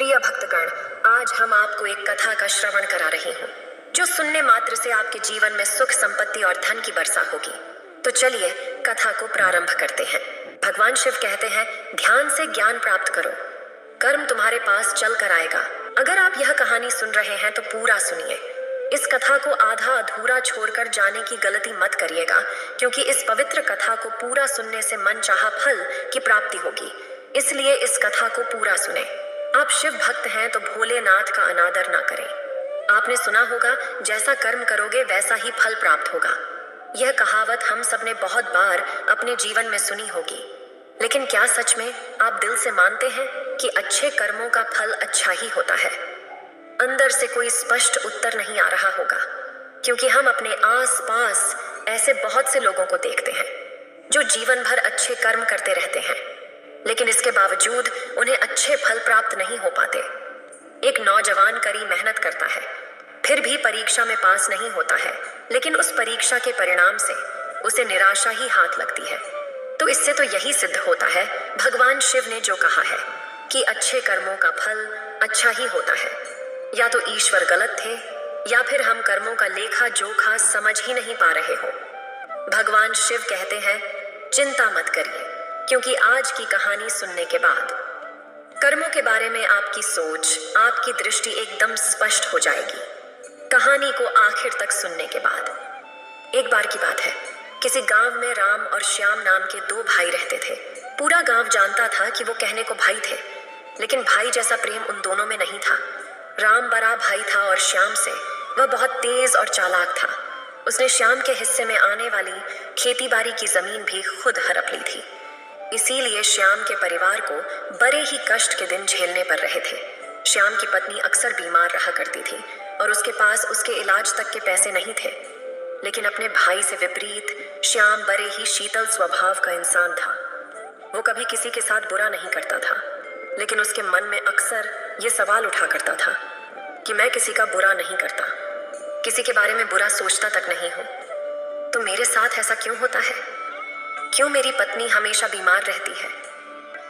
प्रिय भक्तगण, आज हम आपको एक कथा का श्रवण करा रही हूँ जो सुनने मात्र से आपके जीवन में सुख, संपत्ति और धन की वर्षा होगी। तो चलिए कथा को प्रारंभ करते हैं। भगवान शिव कहते हैं, ध्यान से ज्ञान प्राप्त करो, कर्म तुम्हारे पास चल कर आएगा। अगर आप यह कहानी सुन रहे हैं तो पूरा सुनिए। इस कथा को आधा अधूरा छोड़कर जाने की गलती मत करिएगा, क्योंकि इस पवित्र कथा को पूरा सुनने से मन चाहा फल की प्राप्ति होगी। इसलिए इस कथा को पूरा सुने। आप शिव भक्त हैं तो भोलेनाथ का अनादर ना करें। आपने सुना होगा, जैसा कर्म करोगे वैसा ही फल प्राप्त होगा। यह कहावत हम सब ने बहुत बार अपने जीवन में सुनी होगी, लेकिन क्या सच में आप दिल से मानते हैं कि अच्छे कर्मों का फल अच्छा ही होता है? अंदर से कोई स्पष्ट उत्तर नहीं आ रहा होगा, क्योंकि हम अपने आस पास ऐसे बहुत से लोगों को देखते हैं जो जीवन भर अच्छे कर्म करते रहते हैं, लेकिन इसके बावजूद उन्हें अच्छे फल प्राप्त नहीं हो पाते। एक नौजवान कड़ी मेहनत करता है, फिर भी परीक्षा में पास नहीं होता है, लेकिन उस परीक्षा के परिणाम से उसे निराशा ही हाथ लगती है। तो इससे तो यही सिद्ध होता है, भगवान शिव ने जो कहा है कि अच्छे कर्मों का फल अच्छा ही होता है। या तो ईश्वर गलत थे, या फिर हम कर्मों का लेखा जोखा समझ ही नहीं पा रहे हो। भगवान शिव कहते हैं, चिंता मत करिए, क्योंकि आज की कहानी सुनने के बाद कर्मों के बारे में आपकी सोच, आपकी दृष्टि एकदम स्पष्ट हो जाएगी। कहानी को आखिर तक सुनने के बाद। एक बार की बात है, किसी गांव में राम और श्याम नाम के दो भाई रहते थे। पूरा गांव जानता था कि वो कहने को भाई थे, लेकिन भाई जैसा प्रेम उन दोनों में नहीं था। राम बड़ा भाई था और श्याम से वह बहुत तेज और चालाक था। उसने श्याम के हिस्से में आने वाली खेती बाड़ी की जमीन भी खुद हड़प ली थी। इसीलिए श्याम के परिवार को बड़े ही कष्ट के दिन झेलने पड़ रहे थे। श्याम की पत्नी अक्सर बीमार रहा करती थी और उसके पास उसके इलाज तक के पैसे नहीं थे। लेकिन अपने भाई से विपरीत श्याम बड़े ही शीतल स्वभाव का इंसान था। वो कभी किसी के साथ बुरा नहीं करता था, लेकिन उसके मन में अक्सर ये सवाल उठा करता था कि मैं किसी का बुरा नहीं करता, किसी के बारे में बुरा सोचता तक नहीं हूँ, तो मेरे साथ ऐसा क्यों होता है? क्यों मेरी पत्नी हमेशा बीमार रहती है?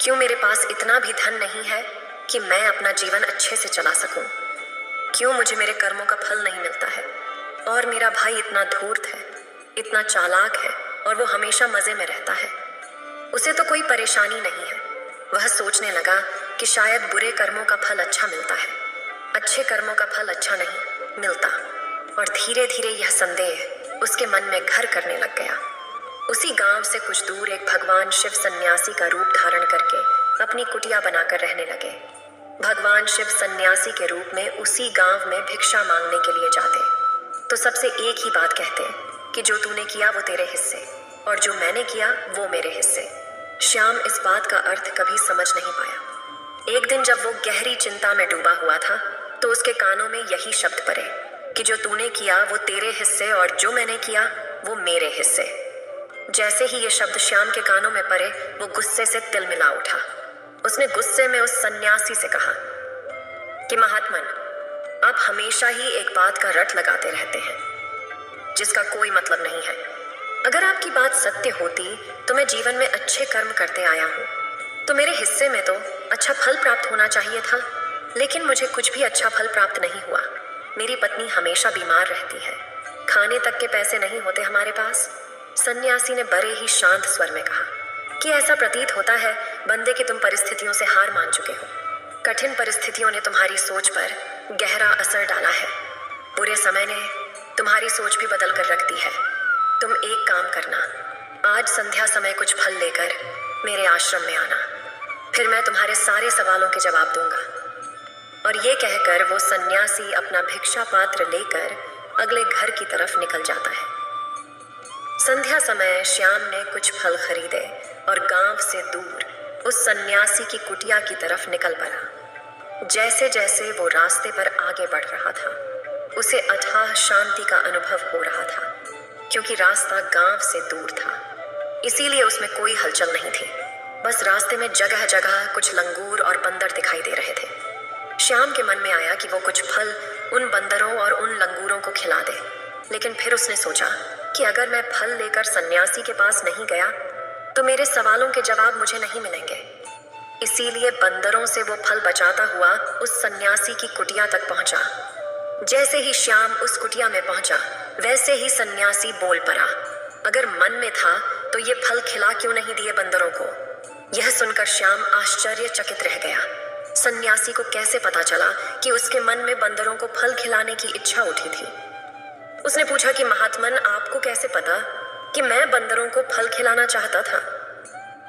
क्यों मेरे पास इतना भी धन नहीं है कि मैं अपना जीवन अच्छे से चला सकूं? क्यों मुझे मेरे कर्मों का फल नहीं मिलता है? और मेरा भाई इतना धूर्त है, इतना चालाक है, और वो हमेशा मजे में रहता है। उसे तो कोई परेशानी नहीं है। वह सोचने लगा कि शायद बुरे कर्मों का फल अच्छा मिलता है, अच्छे कर्मों का फल अच्छा नहीं मिलता। और धीरे धीरे यह संदेह उसके मन में घर करने लग गया। उसी गांव से कुछ दूर एक भगवान शिव सन्यासी का रूप धारण करके अपनी कुटिया बनाकर रहने लगे। भगवान शिव सन्यासी के रूप में उसी गांव में भिक्षा मांगने के लिए जाते, तो सबसे एक ही बात कहते कि जो तूने किया वो तेरे हिस्से, और जो मैंने किया वो मेरे हिस्से। श्याम इस बात का अर्थ कभी समझ नहीं पाया। एक दिन जब वो गहरी चिंता में डूबा हुआ था, तो उसके कानों में यही शब्द पड़े कि जो तूने किया वो तेरे हिस्से, और जो मैंने किया वो मेरे हिस्से। जैसे ही ये शब्द श्याम के कानों में पड़े, वो गुस्से से तिलमिला उठा। उसने गुस्से में उस सन्यासी से कहा कि महात्मन, आप हमेशा ही एक बात का रट लगाते रहते हैं जिसका कोई मतलब नहीं है। अगर आपकी बात सत्य होती तो मैं जीवन में अच्छे कर्म करते आया हूँ, तो मेरे हिस्से में तो अच्छा फल प्राप्त होना चाहिए था, लेकिन मुझे कुछ भी अच्छा फल प्राप्त नहीं हुआ। मेरी पत्नी हमेशा बीमार रहती है, खाने तक के पैसे नहीं होते हमारे पास। सन्यासी ने बड़े ही शांत स्वर में कहा कि ऐसा प्रतीत होता है बंदे कि तुम परिस्थितियों से हार मान चुके हो। कठिन परिस्थितियों ने तुम्हारी सोच पर गहरा असर डाला है। बुरे समय ने तुम्हारी सोच भी बदल कर रख दी है। तुम एक काम करना, आज संध्या समय कुछ फल लेकर मेरे आश्रम में आना, फिर मैं तुम्हारे सारे सवालों के जवाब दूंगा। और ये कहकर वो सन्यासी अपना भिक्षा पात्र लेकर अगले घर की तरफ निकल जाता है। संध्या समय श्याम ने कुछ फल खरीदे और गांव से दूर उस सन्यासी की कुटिया की तरफ निकल पड़ा। जैसे जैसे वो रास्ते पर आगे बढ़ रहा था, उसे अथाह शांति का अनुभव हो रहा था, क्योंकि रास्ता गांव से दूर था, इसीलिए उसमें कोई हलचल नहीं थी। बस रास्ते में जगह जगह कुछ लंगूर और बंदर दिखाई दे रहे थे। श्याम के मन में आया कि वो कुछ फल उन बंदरों और उन लंगूरों को खिला दे, लेकिन फिर उसने सोचा कि अगर मैं फल लेकर सन्यासी के पास नहीं गया तो मेरे सवालों के जवाब मुझे नहीं मिलेंगे। इसीलिए बंदरों से वो फल बचाता हुआ उस सन्यासी की कुटिया तक पहुंचा। जैसे ही श्याम उस कुटिया में पहुंचा, वैसे ही सन्यासी बोल पड़ा। अगर मन में था तो ये फल खिला क्यों नहीं दिए बंदरों को? यह सुनकर श्याम आश्चर्यचकित रह गया। सन्यासी को कैसे पता चला कि उसके मन में बंदरों को फल खिलाने की इच्छा उठी थी? उसने पूछा कि महात्मन, आपको कैसे पता कि मैं बंदरों को फल खिलाना चाहता था?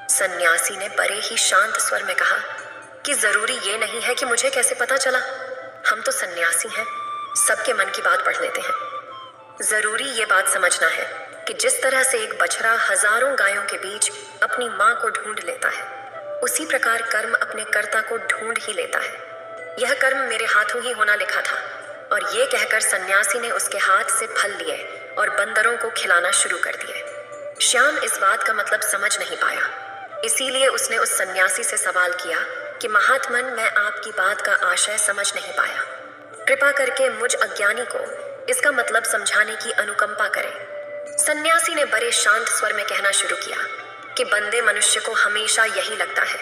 सन्यासी ने बड़े ही शांत स्वर में कहा कि जरूरी ये नहीं है कि मुझे कैसे पता चला। हम तो सन्यासी हैं, सबके मन की बात पढ़ लेते हैं। जरूरी ये बात समझना है कि जिस तरह से एक बछड़ा हजारों गायों के बीच अपनी माँ को ढूंढ लेता है, उसी प्रकार कर्म अपने कर्ता को ढूंढ ही लेता है। यह कर्म मेरे हाथों ही होना लिखा था। और ये कहकर सन्यासी ने उसके हाथ से फल लिए और बंदरों को खिलाना शुरू कर दिए। श्याम इस बात का मतलब समझ नहीं पाया, इसीलिए उसने उस सन्यासी से सवाल किया कि महात्मन, मैं आपकी बात का आशय समझ नहीं पाया। कृपा करके मुझ अज्ञानी को इसका मतलब समझाने की अनुकंपा करें। सन्यासी ने बड़े शांत स्वर में कहना शुरू किया कि बंदे मनुष्य को हमेशा यही लगता है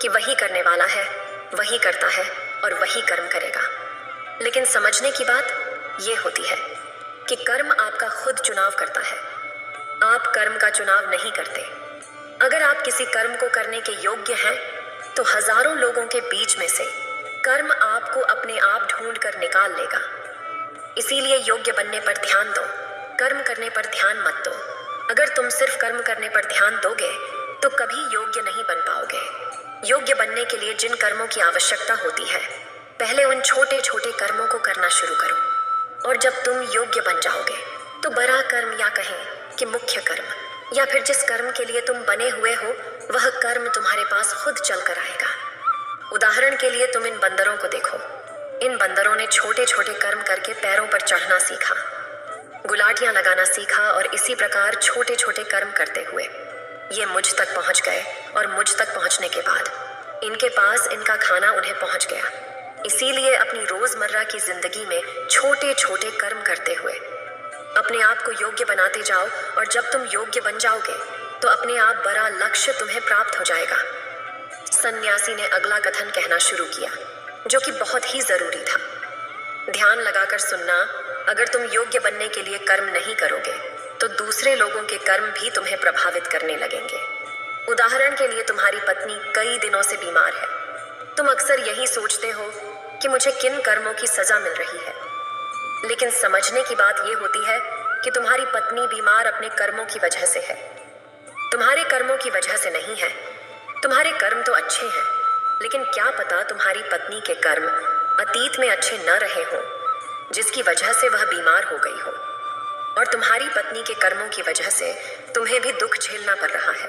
कि वही करने वाला है, वही करता है और वही कर्म करेगा। लेकिन समझने की बात यह होती है कि कर्म आपका खुद चुनाव करता है, आप कर्म का चुनाव नहीं करते। अगर आप किसी कर्म को करने के योग्य हैं, तो हजारों लोगों के बीच में से कर्म आपको अपने आप ढूंढ कर निकाल लेगा। इसीलिए योग्य बनने पर ध्यान दो, कर्म करने पर ध्यान मत दो। अगर तुम सिर्फ कर्म करने पर ध्यान दोगे तो कभी योग्य नहीं बन पाओगे। योग्य बनने के लिए जिन कर्मों की आवश्यकता होती है, पहले उन छोटे छोटे कर्मों को करना शुरू करो। और जब तुम योग्य बन जाओगे तो बड़ा कर्म, या कहें कि मुख्य कर्म, या फिर जिस कर्म के लिए तुम बने हुए हो, वह कर्म तुम्हारे पास खुद चल कर आएगा। उदाहरण के लिए तुम इन बंदरों को देखो। इन बंदरों ने छोटे छोटे कर्म करके पैरों पर चढ़ना सीखा, गुलाटियां लगाना सीखा और इसी प्रकार छोटे छोटे कर्म करते हुए ये मुझ तक पहुंच गए। और मुझ तक पहुंचने के बाद इनके पास इनका खाना उन्हें पहुंच गया। इसीलिए अपनी रोजमर्रा की जिंदगी में छोटे छोटे कर्म करते हुए अपने आप को योग्य बनाते जाओ। और जब तुम योग्य बन जाओगे तो अपने आप बड़ा लक्ष्य तुम्हें प्राप्त हो जाएगा। सन्यासी ने अगला कथन कहना शुरू किया, जो कि बहुत ही जरूरी था। ध्यान लगाकर सुनना। अगर तुम योग्य बनने के लिए कर्म नहीं करोगे तो दूसरे लोगों के कर्म भी तुम्हें प्रभावित करने लगेंगे। उदाहरण के लिए तुम्हारी पत्नी कई दिनों से बीमार है। तुम अक्सर यही सोचते हो कि मुझे किन कर्मों की सजा मिल रही है। लेकिन समझने की बात यह होती है कि तुम्हारी पत्नी बीमार अपने कर्मों की वजह से है, तुम्हारे कर्मों की वजह से नहीं है। तुम्हारे कर्म तो अच्छे हैं, लेकिन क्या पता तुम्हारी पत्नी के कर्म अतीत में अच्छे न रहे हों, जिसकी वजह से वह बीमार हो गई हो। और तुम्हारी पत्नी के कर्मों की वजह से तुम्हें भी दुख झेलना पड़ रहा है।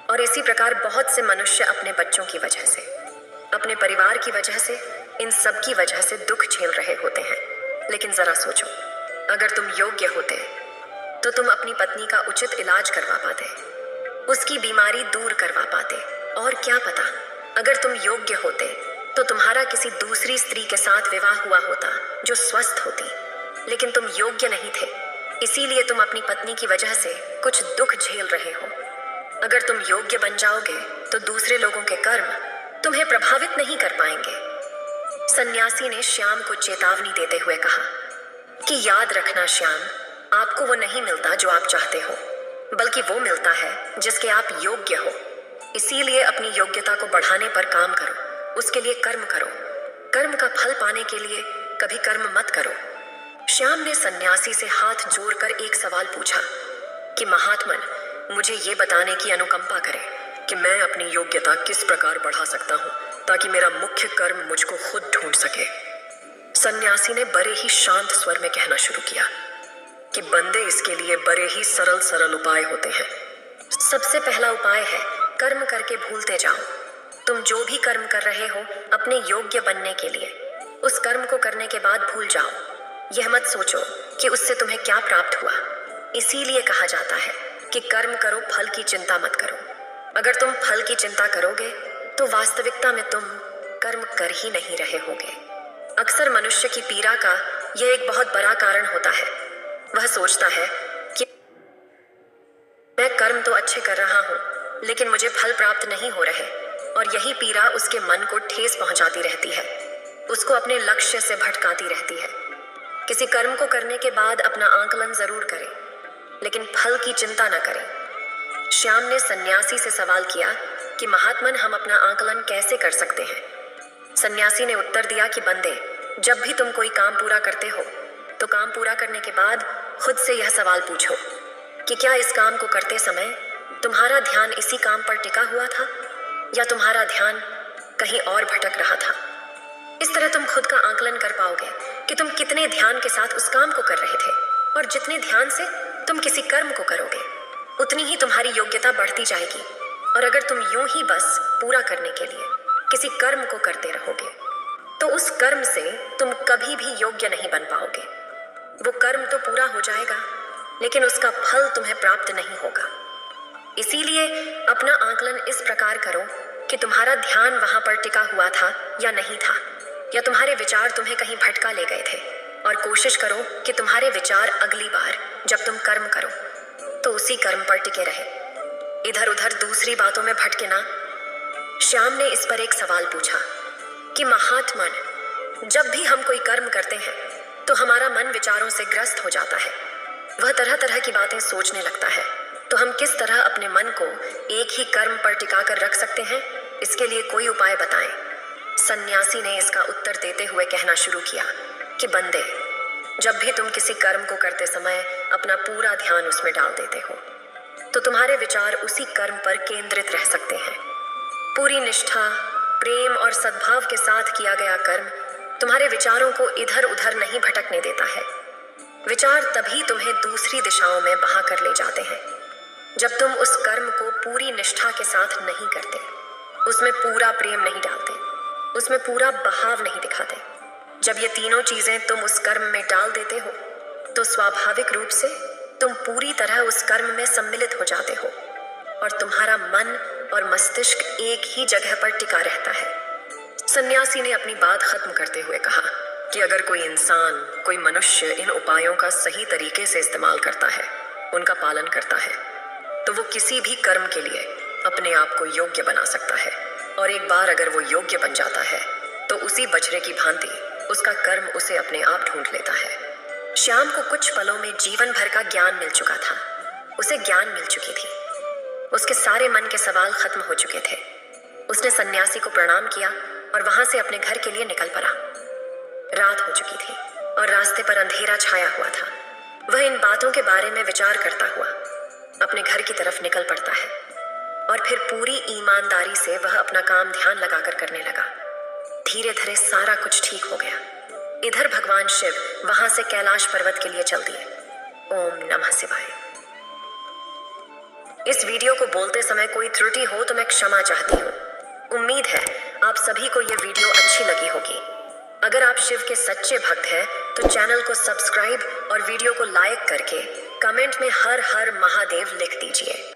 और इसी प्रकार बहुत से मनुष्य अपने बच्चों की वजह से, अपने परिवार की वजह से, इन सब की वजह से दुख झेल रहे होते हैं। लेकिन जरा सोचो, अगर तुम योग्य होते तो तुम अपनी पत्नी का उचित इलाज करवा पाते, उसकी बीमारी दूर करवा पाते। और क्या पता, अगर तुम योग्य होते तो तुम्हारा किसी दूसरी स्त्री के साथ विवाह हुआ होता जो स्वस्थ होती। लेकिन तुम योग्य नहीं थे, इसीलिए तुम अपनी पत्नी की वजह से कुछ दुख झेल रहे हो। अगर तुम योग्य बन जाओगे तो दूसरे लोगों के कर्म तुम्हें प्रभावित नहीं कर पाएंगे। सन्यासी ने श्याम को चेतावनी देते हुए कहा कि याद रखना श्याम, आपको वो नहीं मिलता जो आप चाहते हो, बल्कि वो मिलता है जिसके आप योग्य हो। इसीलिए अपनी योग्यता को बढ़ाने पर काम करो, उसके लिए कर्म करो। कर्म का फल पाने के लिए कभी कर्म मत करो। श्याम ने सन्यासी से हाथ जोड़कर एक सवाल पूछा कि महात्मन, मुझे ये बताने की अनुकंपा करें कि मैं अपनी योग्यता किस प्रकार बढ़ा सकता हूँ ताकि मेरा मुख्य कर्म मुझको खुद ढूंढ सके। सन्यासी ने बड़े ही शांत स्वर में कहना शुरू किया कि बंदे, इसके लिए बड़े ही सरल सरल उपाय होते हैं। सबसे पहला उपाय है कर्म करके भूलते जाओ। तुम जो भी कर्म कर रहे हो अपने योग्य बनने के लिए, उस कर्म को करने के बाद भूल जाओ। यह मत सोचो कि उससे तुम्हें क्या प्राप्त हुआ। इसीलिए कहा जाता है कि कर्म करो, फल की चिंता मत करो। अगर तुम फल की चिंता करोगे तो वास्तविकता में तुम कर्म कर ही नहीं रहे होगे। अक्सर मनुष्य की पीड़ा का यह एक बहुत बड़ा कारण होता है। वह सोचता है कि मैं कर्म तो अच्छे कर रहा हूँ, लेकिन मुझे फल प्राप्त नहीं हो रहे। और यही पीड़ा उसके मन को ठेस पहुंचाती रहती है, उसको अपने लक्ष्य से भटकाती रहती है। किसी कर्म को करने के बाद अपना आकलन जरूर करें, लेकिन फल की चिंता न करें। श्याम ने सन्यासी से सवाल किया कि महात्मन, हम अपना आकलन कैसे कर सकते हैं? सन्यासी ने उत्तर दिया कि बंदे, जब भी तुम कोई काम पूरा करते हो तो काम पूरा करने के बाद खुद से यह सवाल पूछो कि क्या इस काम को करते समय तुम्हारा ध्यान इसी काम पर टिका हुआ था या तुम्हारा ध्यान कहीं और भटक रहा था। इस तरह तुम खुद का आकलन कर पाओगे कि तुम कितने ध्यान के साथ उस काम को कर रहे थे, और जितने ध्यान से तुम किसी कर्म को करोगे उतनी ही तुम्हारी योग्यता बढ़ती जाएगी। और अगर तुम यूं ही बस पूरा करने के लिए किसी कर्म को करते रहोगे तो उस कर्म से तुम कभी भी योग्य नहीं बन पाओगे। वो कर्म तो पूरा हो जाएगा, लेकिन उसका फल तुम्हें प्राप्त नहीं होगा। इसीलिए अपना आकलन इस प्रकार करो कि तुम्हारा ध्यान वहां पर टिका हुआ था या नहीं था, या तुम्हारे विचार तुम्हें कहीं भटका ले गए थे। और कोशिश करो कि तुम्हारे विचार अगली बार जब तुम कर्म करो तो उसी कर्म पर टिके रहे, इधर उधर दूसरी बातों में भटके ना। श्याम ने इस पर एक सवाल पूछा कि महात्मन, जब भी हम कोई कर्म करते हैं तो हमारा मन विचारों से ग्रस्त हो जाता है, वह तरह तरह की बातें सोचने लगता है, तो हम किस तरह अपने मन को एक ही कर्म पर टिकाकर रख सकते हैं? इसके लिए कोई उपाय बताएं। सन्यासी ने इसका उत्तर देते हुए कहना शुरू किया कि बंदे, जब भी तुम किसी कर्म को करते समय अपना पूरा ध्यान उसमें डाल देते हो तो तुम्हारे विचार उसी कर्म पर केंद्रित रह सकते हैं। पूरी निष्ठा, प्रेम और सद्भाव के साथ किया गया कर्म तुम्हारे विचारों को इधर उधर नहीं भटकने देता है। विचार तभी तुम्हें दूसरी दिशाओं में बहा कर ले जाते हैं जब तुम उस कर्म को पूरी निष्ठा के साथ नहीं करते, उसमें पूरा प्रेम नहीं डालते, उसमें पूरा बहाव नहीं दिखाते। जब ये तीनों चीजें तुम उस कर्म में डाल देते हो तो स्वाभाविक रूप से तुम पूरी तरह उस कर्म में सम्मिलित हो जाते हो और तुम्हारा मन और मस्तिष्क एक ही जगह पर टिका रहता है। सन्यासी ने अपनी बात खत्म करते हुए कहा कि अगर कोई इंसान, कोई मनुष्य इन उपायों का सही तरीके से इस्तेमाल करता है, उनका पालन करता है, तो वो किसी भी कर्म के लिए अपने आप को योग्य बना सकता है। और एक बार अगर वो योग्य बन जाता है तो उसी बछड़े की भांति उसका कर्म उसे अपने आप ढूंढ लेता है। श्याम को कुछ पलों में जीवन भर का ज्ञान मिल चुका था। उसे ज्ञान मिल चुकी थी, उसके सारे मन के सवाल खत्म हो चुके थे। उसने सन्यासी को प्रणाम किया और वहां से अपने घर के लिए निकल पड़ा। रात हो चुकी थी और रास्ते पर अंधेरा छाया हुआ था। वह इन बातों के बारे में विचार करता हुआ अपने घर की तरफ निकल पड़ता है और फिर पूरी ईमानदारी से वह अपना काम ध्यान लगाकर करने लगा। धीरे धीरे सारा कुछ ठीक हो गया। इधर भगवान शिव वहां से कैलाश पर्वत के लिए चल दिए। ओम नमः शिवाय। इस वीडियो को बोलते समय कोई त्रुटि हो तो मैं क्षमा चाहती हूँ। उम्मीद है आप सभी को ये वीडियो अच्छी लगी होगी। अगर आप शिव के सच्चे भक्त हैं तो चैनल को सब्सक्राइब और वीडियो को लाइक करके कमेंट में हर हर महादेव लिख दीजिए।